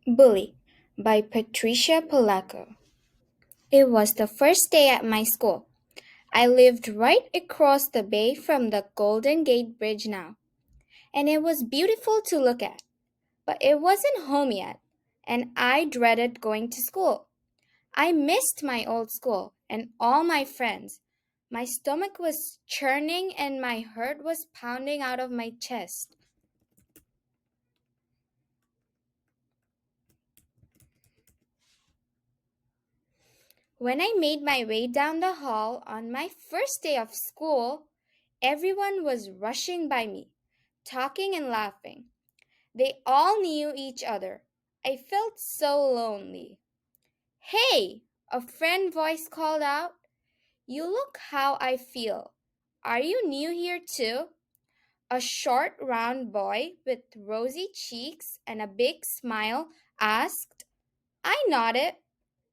Bully by Patricia Polacco. It was the first day at my school. I lived right across the bay from the Golden Gate Bridge now, and it was beautiful to look at. But it wasn't home yet, and I dreaded going to school. I missed my old school and all my friends. My stomach was churning and my heart was pounding out of my chest. When I made my way down the hall on my first day of school, everyone was rushing by me, talking and laughing. They all knew each other. I felt so lonely. Hey! A friend voice called out. You look how I feel. Are you new here too? A short, round boy with rosy cheeks and a big smile asked. I nodded.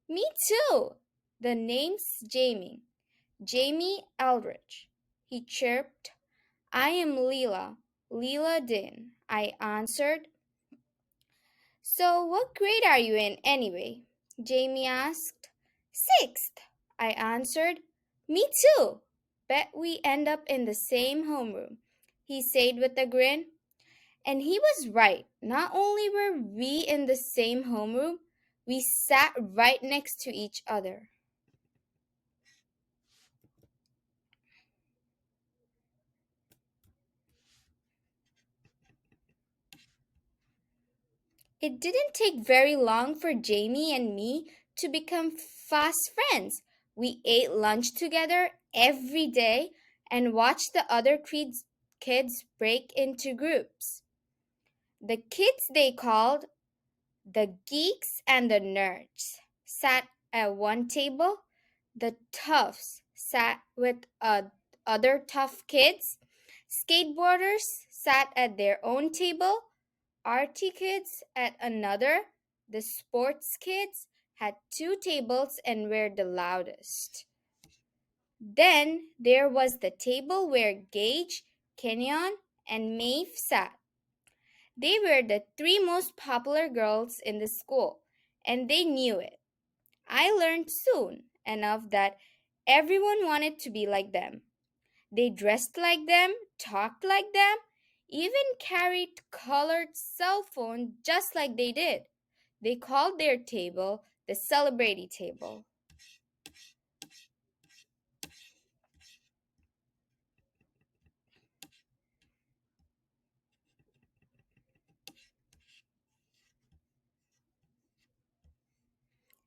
Me too. The name's Jamie. Jamie Eldridge. He chirped. I am Leela. Leela Din. I answered. So, what grade are you in anyway? Jamie asked. Sixth. I answered. Me too. Bet we end up in the same homeroom, he said with a grin. And he was right. Not only were we in the same homeroom, we sat right next to each other. It didn't take very long for Jamie and me to become fast friends. We ate lunch together every day and watched the other kids break into groups. The kids they called the geeks and the nerds sat at one table. The toughs sat with other tough kids. Skateboarders sat at their own table. Arty kids at another. The sports kids had two tables and were the loudest. Then there was the table where Gage, Kenyon, and Maeve sat. They were the three most popular girls in the school, and they knew it. I learned soon enough that everyone wanted to be like them. They dressed like them, talked like them, even carried colored cell phones just like they did. They called their table the celebrity table.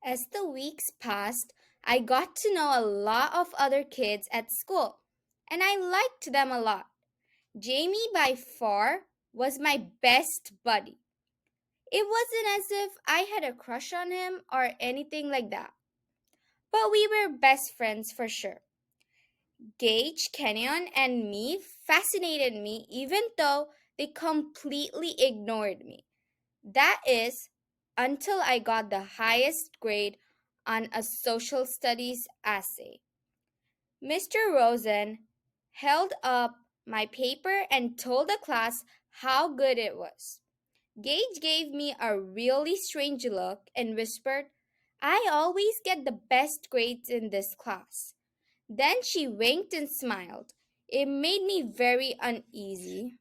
As the weeks passed, I got to know a lot of other kids at school, and I liked them a lot. Jamie, by far, was my best buddy. It wasn't as if I had a crush on him or anything like that, but we were best friends for sure. Gage, Kenyon, and me fascinated me even though they completely ignored me. That is, until I got the highest grade on a social studies essay. Mr. Rosen held up my paper and told the class how good it was. Gage gave me a really strange look and whispered, I always get the best grades in this class. Then she winked and smiled. It made me very uneasy.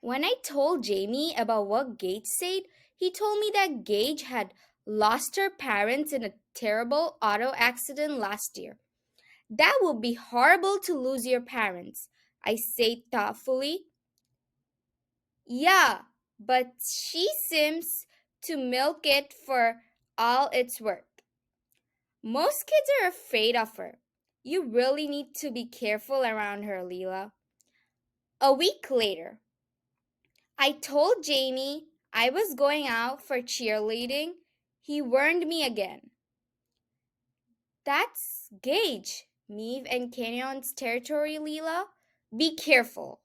When I told Jamie about what Gage said, he told me that Gage had lost her parents in a terrible auto accident last year. That would be horrible to lose your parents, I said thoughtfully. Yeah, but she seems to milk it for all it's worth. Most kids are afraid of her. You really need to be careful around her, Leela. A week later, I told Jamie I was going out for cheerleading. He warned me again. That's Gage, Neve and Canyon's territory, Leela. Be careful.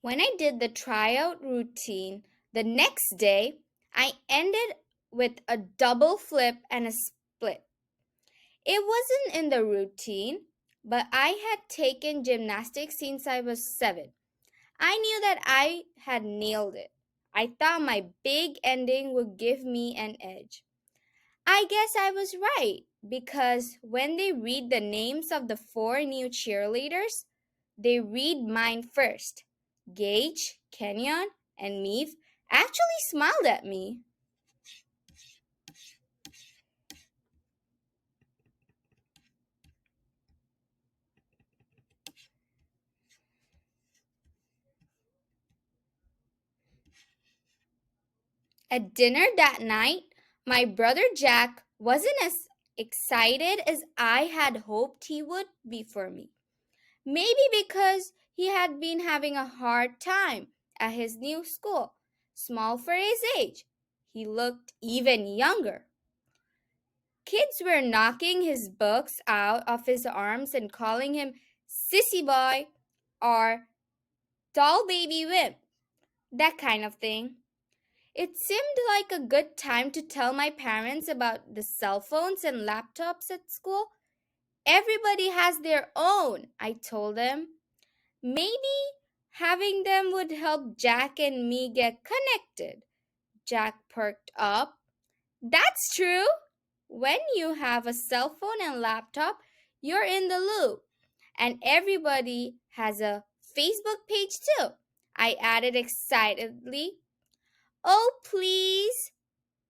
When I did the tryout routine the next day, I ended with a double flip and a split. It wasn't in the routine, but I had taken gymnastics since I was 7. I knew that I had nailed it. I thought my big ending would give me an edge. I guess I was right because when they read the names of the 4 new cheerleaders, they read mine first. Gage, Kenyon, and Meave actually smiled at me. At dinner that night, my brother Jack wasn't as excited as I had hoped he would be for me. Maybe because he had been having a hard time at his new school, small for his age. He looked even younger. Kids were knocking his books out of his arms and calling him sissy boy or doll baby wimp, that kind of thing. It seemed like a good time to tell my parents about the cell phones and laptops at school. Everybody has their own, I told them. Maybe having them would help Jack and me get connected. Jack perked up. That's true. When you have a cell phone and laptop, you're in the loop. And everybody has a Facebook page too. I added excitedly. Oh, please.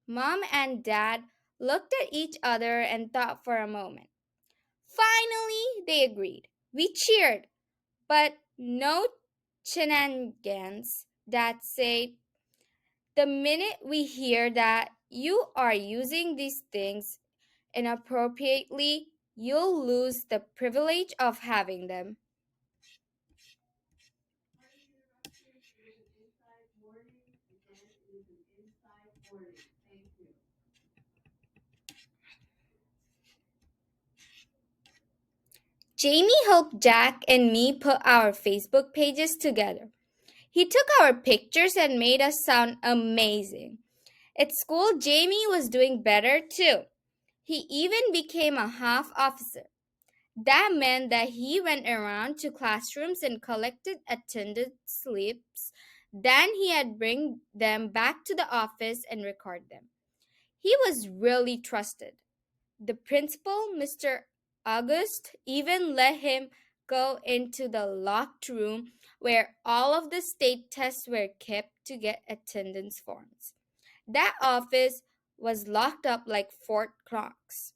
Mom and Dad looked at each other and thought for a moment. Finally, they agreed. We cheered, but no shenanigans. Dad said, the minute we hear that you are using these things inappropriately, you'll lose the privilege of having them. Jamie helped Jack and me put our Facebook pages together. He took our pictures and made us sound amazing. At school, Jamie was doing better too. He even became a half officer. That meant that he went around to classrooms and collected attendance slips. Then he had bring them back to the office and record them. He was really trusted. The principal, Mr. August, even let him go into the locked room where all of the state tests were kept to get attendance forms. That office was locked up like Fort Knox.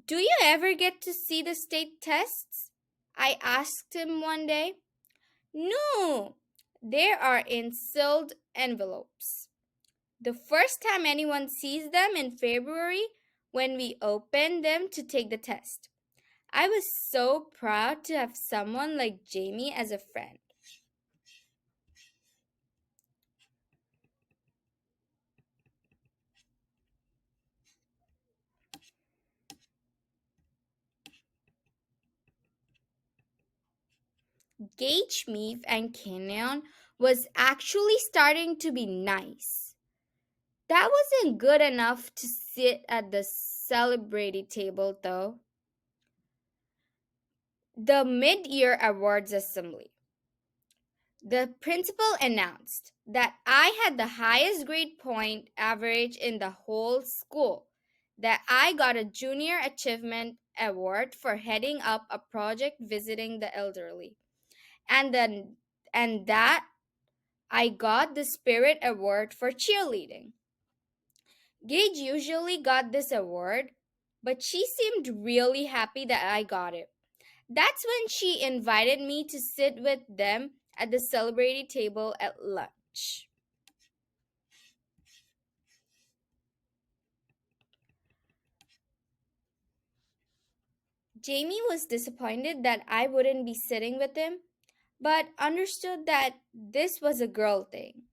Do you ever get to see the state tests? I asked him one day. No, they are in sealed envelopes. The first time anyone sees them in February when we open them to take the test. I was so proud to have someone like Jamie as a friend. Gage Meave and Kenyon was actually starting to be nice. That wasn't good enough to sit at the celebrity table, though. The mid year awards assembly. The principal announced that I had the highest grade point average in the whole school, that I got a junior achievement award for heading up a project visiting the elderly, and then and that I got the spirit award for cheerleading. Gage usually got this award, but she seemed really happy that I got it. That's when she invited me to sit with them at the celebrity table at lunch. Jamie was disappointed that I wouldn't be sitting with him, but understood that this was a girl thing.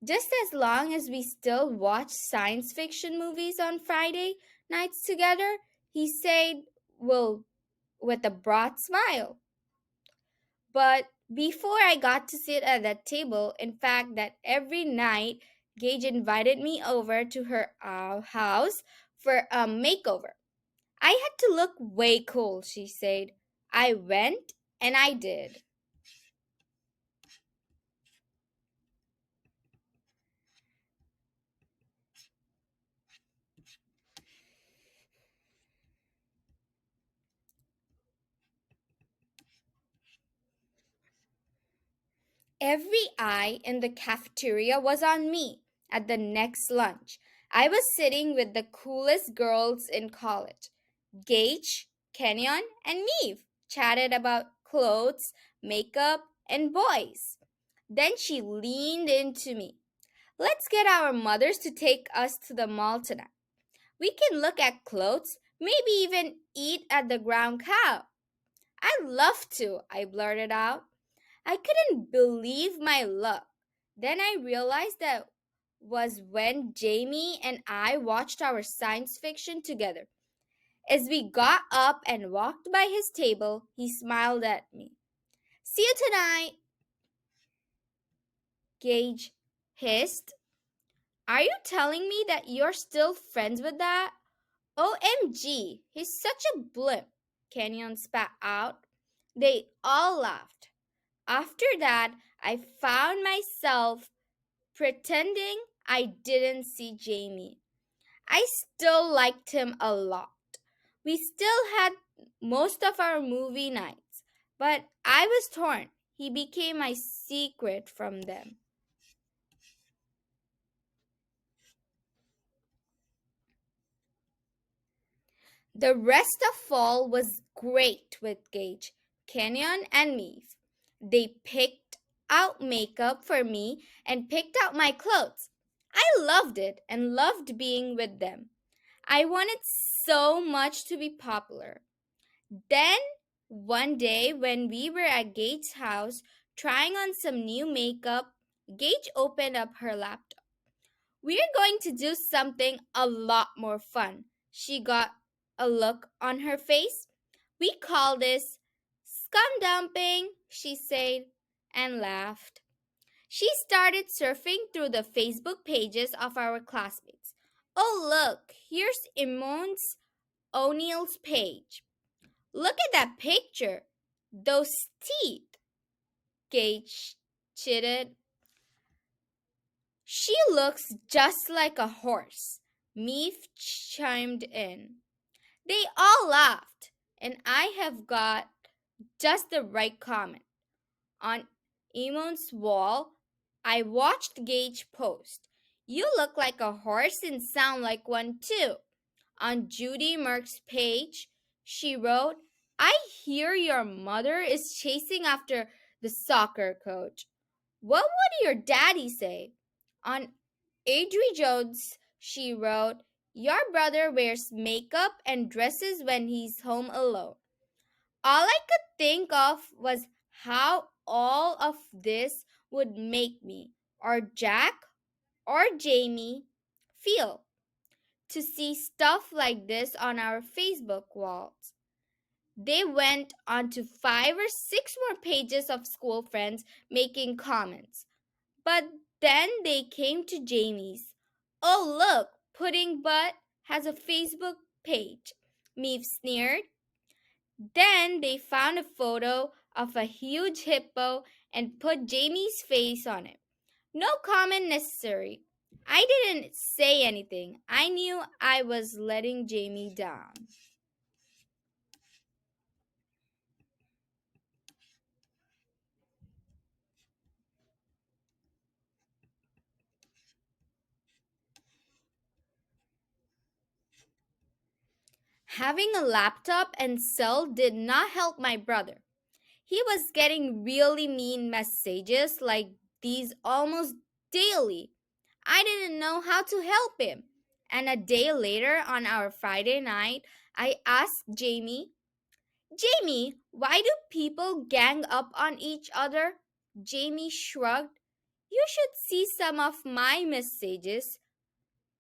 Just as long as we still watched science fiction movies on Friday nights together, he said, well, with a broad smile. But before I got to sit at that table, in fact, that every night, Gage invited me over to her house for a makeover. I had to look way cool, she said. I went and I did. Every eye in the cafeteria was on me at the next lunch. I was sitting with the coolest girls in college. Gage, Kenyon, and Neve chatted about clothes, makeup, and boys. Then she leaned into me. Let's get our mothers to take us to the mall tonight. We can look at clothes, maybe even eat at the ground cow. I'd love to, I blurted out. I couldn't believe my luck. Then I realized that was when Jamie and I watched our science fiction together. As we got up and walked by his table, he smiled at me. See you tonight, Gage hissed. Are you telling me that you're still friends with that? OMG, he's such a blimp, Kenyon spat out. They all laughed. After that, I found myself pretending I didn't see Jamie. I still liked him a lot. We still had most of our movie nights, but I was torn. He became my secret from them. The rest of fall was great with Gage, Kenyon, and me. They picked out makeup for me and picked out my clothes. I loved it and loved being with them. I wanted so much to be popular. Then, one day when we were at Gage's house trying on some new makeup, Gage opened up her laptop. We're going to do something a lot more fun. She got a look on her face. We call this scum dumping, she said, and laughed. She started surfing through the Facebook pages of our classmates. Oh, look, here's Imon's O'Neill's page. Look at that picture. Those teeth, Gage chitted. She looks just like a horse, Meave chimed in. They all laughed, and I have got just the right comment. On Eamon's wall, I watched Gage post. You look like a horse and sound like one too. On Judy Merck's page, she wrote, I hear your mother is chasing after the soccer coach. What would your daddy say? On Adri Jones, she wrote, your brother wears makeup and dresses when he's home alone. All I could think of was how all of this would make me, or Jack, or Jamie feel to see stuff like this on our Facebook walls. They went on to 5 or 6 more pages of school friends making comments. But then they came to Jamie's. Oh, look, Pudding Butt has a Facebook page. Meave sneered. Then they found a photo of a huge hippo and put Jamie's face on it. No comment necessary. I didn't say anything. I knew I was letting Jamie down. Having a laptop and cell did not help my brother. He was getting really mean messages like these almost daily. I didn't know how to help him. And a day later, on our Friday night, I asked Jamie, Jamie, why do people gang up on each other? Jamie shrugged. You should see some of my messages.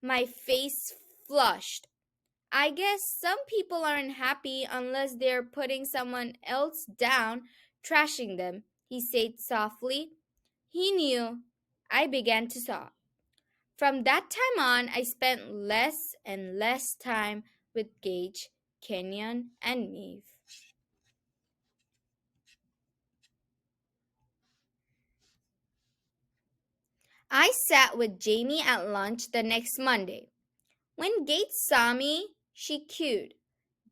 My face flushed. I guess some people aren't happy unless they're putting someone else down trashing them, he said softly. He knew. I began to sob. From that time on, I spent less and less time with Gage, Kenyon, and Neve. I sat with Jamie at lunch the next Monday. When Gage saw me, she cooed.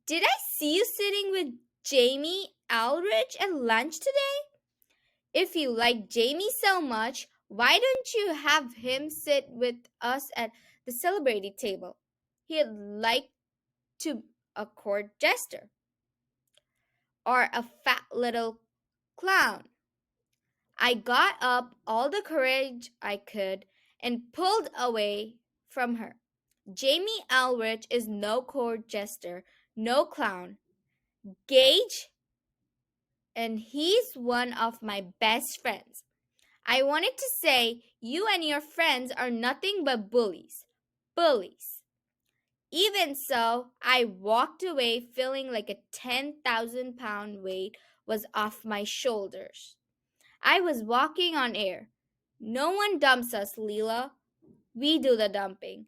Did I see you sitting with Jamie Aldrich at lunch today? If you like Jamie so much, why don't you have him sit with us at the celebrity table? He'd like to a court jester or a fat little clown. I got up all the courage I could and pulled away from her. Jamie Aldrich is no court jester, no clown. Gage, and he's one of my best friends. I wanted to say, you and your friends are nothing but bullies. Bullies. Even so, I walked away feeling like a 10,000 pound weight was off my shoulders. I was walking on air. No one dumps us, Leela. We do the dumping,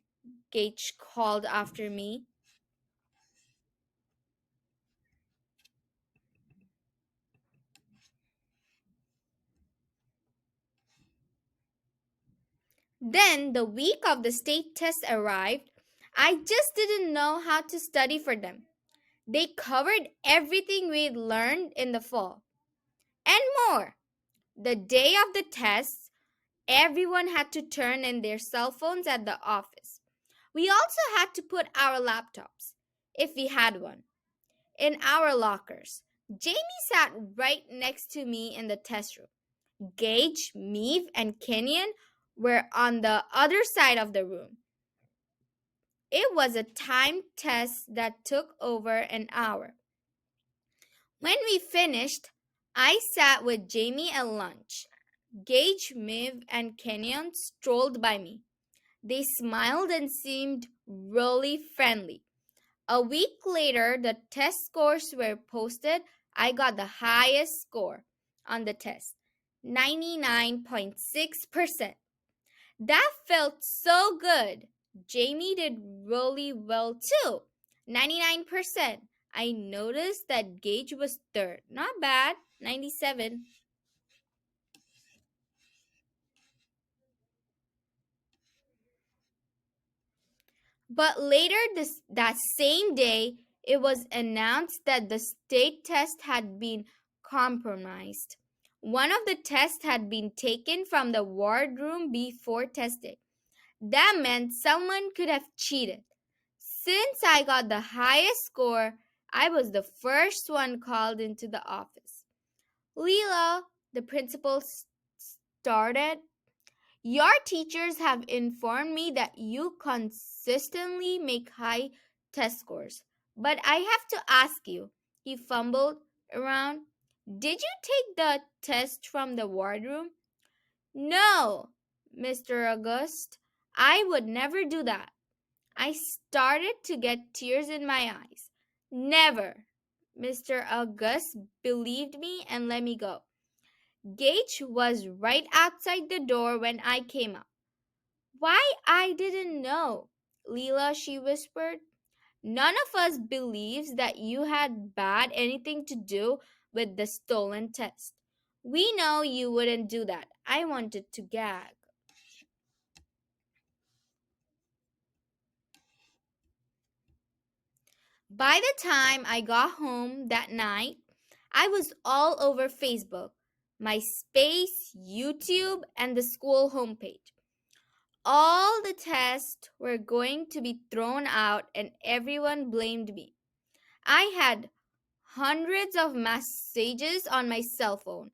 Gage called after me. Then the week of the state test arrived. I just didn't know how to study for them. They covered everything we'd learned in the fall and more. The day of the tests, everyone had to turn in their cell phones at the office. We also had to put our laptops, if we had one, in our lockers. Jamie sat right next to me in the test room. Gage, Meave, and Kenyon were on the other side of the room. It was a timed test that took over an hour. When we finished, I sat with Jamie at lunch. Gage, Miv, and Kenyon strolled by me. They smiled and seemed really friendly. A week later, the test scores were posted. I got the highest score on the test, 99.6%. That felt so good. Jamie did really well too. 99%. I noticed that Gage was third. Not bad. 97. But later that same day, it was announced that the state test had been compromised. One of the tests had been taken from the wardroom before testing. That meant someone could have cheated. Since I got the highest score, I was the first one called into the office. Leela, the principal started. Your teachers have informed me that you consistently make high test scores. But I have to ask you, he fumbled around. Did you take the test from the wardroom? No, Mr. August. I would never do that. I started to get tears in my eyes. Never. Mr. August believed me and let me go. Gage was right outside the door when I came up. Why, I didn't know. Leela, she whispered. None of us believes that you had bad anything to do with the stolen test. We know you wouldn't do that. I wanted to gag. By the time I got home that night, I was all over Facebook, MySpace, YouTube, and the school homepage. All the tests were going to be thrown out, and everyone blamed me. I had hundreds of messages on my cell phone,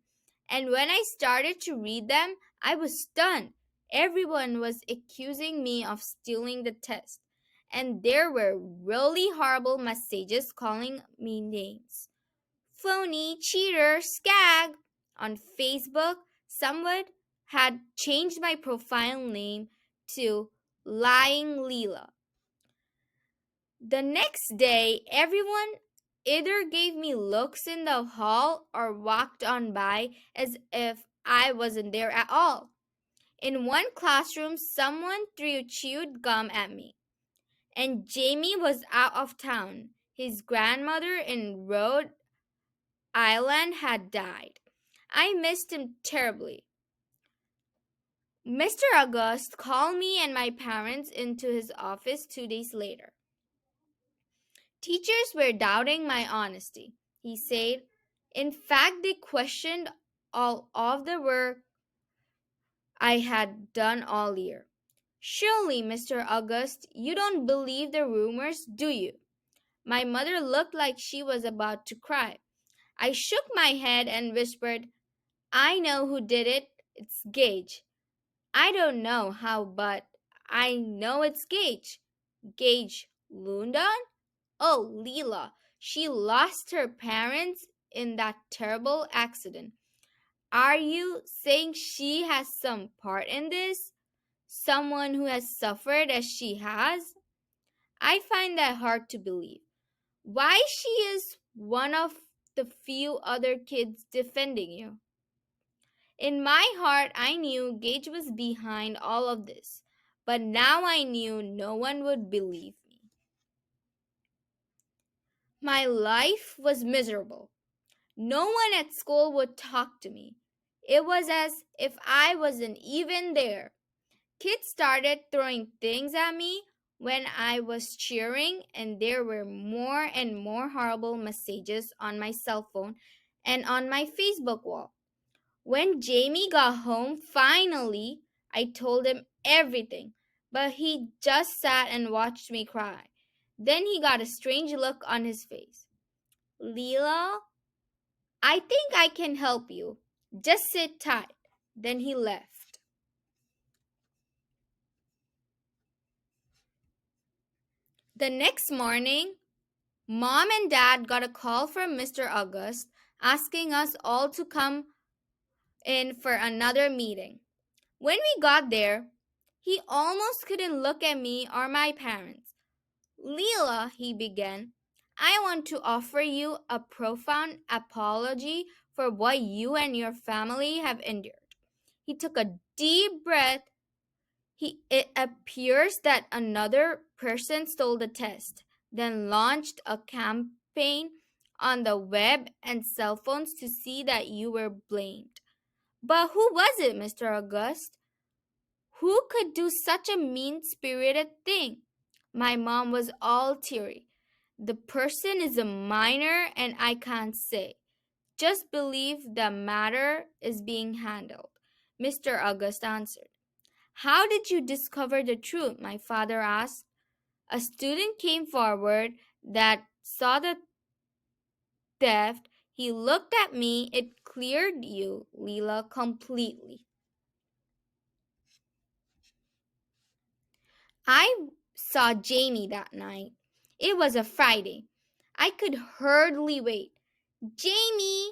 and when I started to read them, I was stunned. Everyone was accusing me of stealing the test, and there were really horrible messages calling me names. Phony, cheater, skag. On Facebook, someone had changed my profile name to Lying Leela. The next day, everyone either gave me looks in the hall or walked on by as if I wasn't there at all. In one classroom, someone threw chewed gum at me, and Jamie was out of town. His grandmother in Rhode Island had died. I missed him terribly. Mr. August called me and my parents into his office 2 days later. Teachers were doubting my honesty, he said. In fact, they questioned all of the work I had done all year. Surely, Mr. August, you don't believe the rumors, do you? My mother looked like she was about to cry. I shook my head and whispered, I know who did it. It's Gage. I don't know how, but I know it's Gage. Gage Lundon? Oh, Leela. She lost her parents in that terrible accident. Are you saying she has some part in this? Someone who has suffered as she has? I find that hard to believe. Why she is one of the few other kids defending you? In my heart, I knew Gage was behind all of this, but now I knew no one would believe me. My life was miserable. No one at school would talk to me. It was as if I wasn't even there. Kids started throwing things at me when I was cheering, and there were more and more horrible messages on my cell phone and on my Facebook wall. When Jamie got home, finally, I told him everything, but he just sat and watched me cry. Then he got a strange look on his face. Leela, I think I can help you. Just sit tight. Then he left. The next morning, Mom and Dad got a call from Mr. August asking us all to come in for another meeting. When we got there, he almost couldn't look at me or my parents. Leela, he began, I want to offer you a profound apology for what you and your family have endured. He took a deep breath. It appears that another person stole the test, then launched a campaign on the web and cell phones to see that you were blamed. But who was it, Mr. August? Who could do such a mean spirited thing? My mom was all teary. The person is a minor and I can't say. Just believe the matter is being handled, Mr. August answered. How did you discover the truth? My father asked. A student came forward that saw the theft. He looked at me. It cleared you, Leela, completely. I saw Jamie that night. It was a Friday. I could hardly wait. Jamie!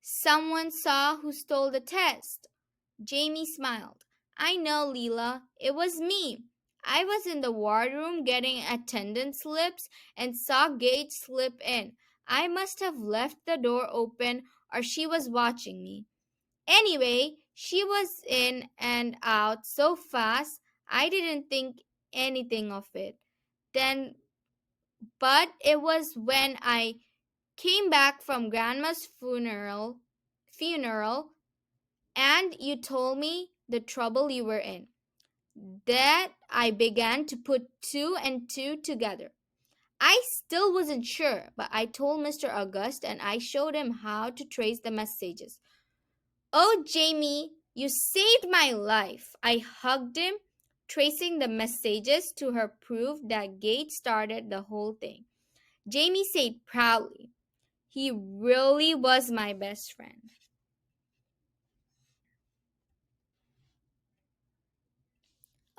Someone saw who stole the test. Jamie smiled. I know, Leela. It was me. I was in the wardroom getting attendance slips and saw Gage slip in. I must have left the door open or she was watching me. Anyway, she was in and out so fast I didn't think anything of it. Then, but it was when I came back from Grandma's funeral and you told me the trouble you were in that I began to put two and two together. I still wasn't sure, but I told Mr. August and I showed him how to trace the messages. Oh, Jamie, you saved my life. I hugged him. Tracing the messages to her proved that Gage started the whole thing. Jamie said proudly, he really was my best friend.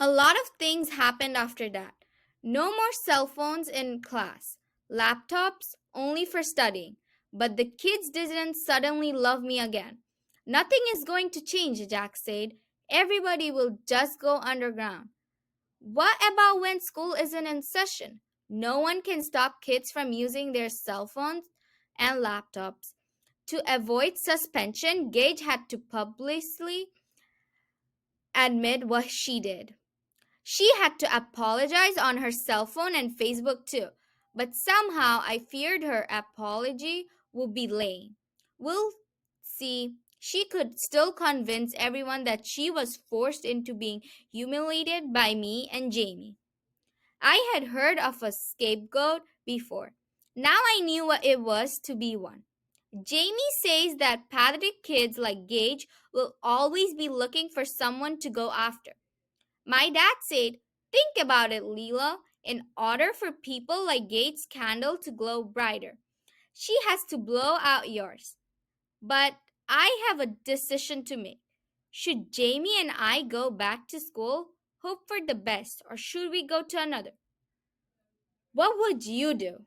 A lot of things happened after that. No more cell phones in class, laptops only for studying. But the kids didn't suddenly love me again. Nothing is going to change, Jack said. Everybody will just go underground. What about when school isn't in session? No one can stop kids from using their cell phones and laptops. To avoid suspension, Gage had to publicly admit what she did. She had to apologize on her cell phone and Facebook too. But somehow I feared her apology would be lame. We'll see. She could still convince everyone that she was forced into being humiliated by me and Jamie. I had heard of a scapegoat before. Now I knew what it was to be one. Jamie says that pathetic kids like Gage will always be looking for someone to go after. My dad said, think about it, Leela. In order for people like Gage's candle to glow brighter, she has to blow out yours. But I have a decision to make. Should Jamie and I go back to school, hope for the best, or should we go to another? What would you do?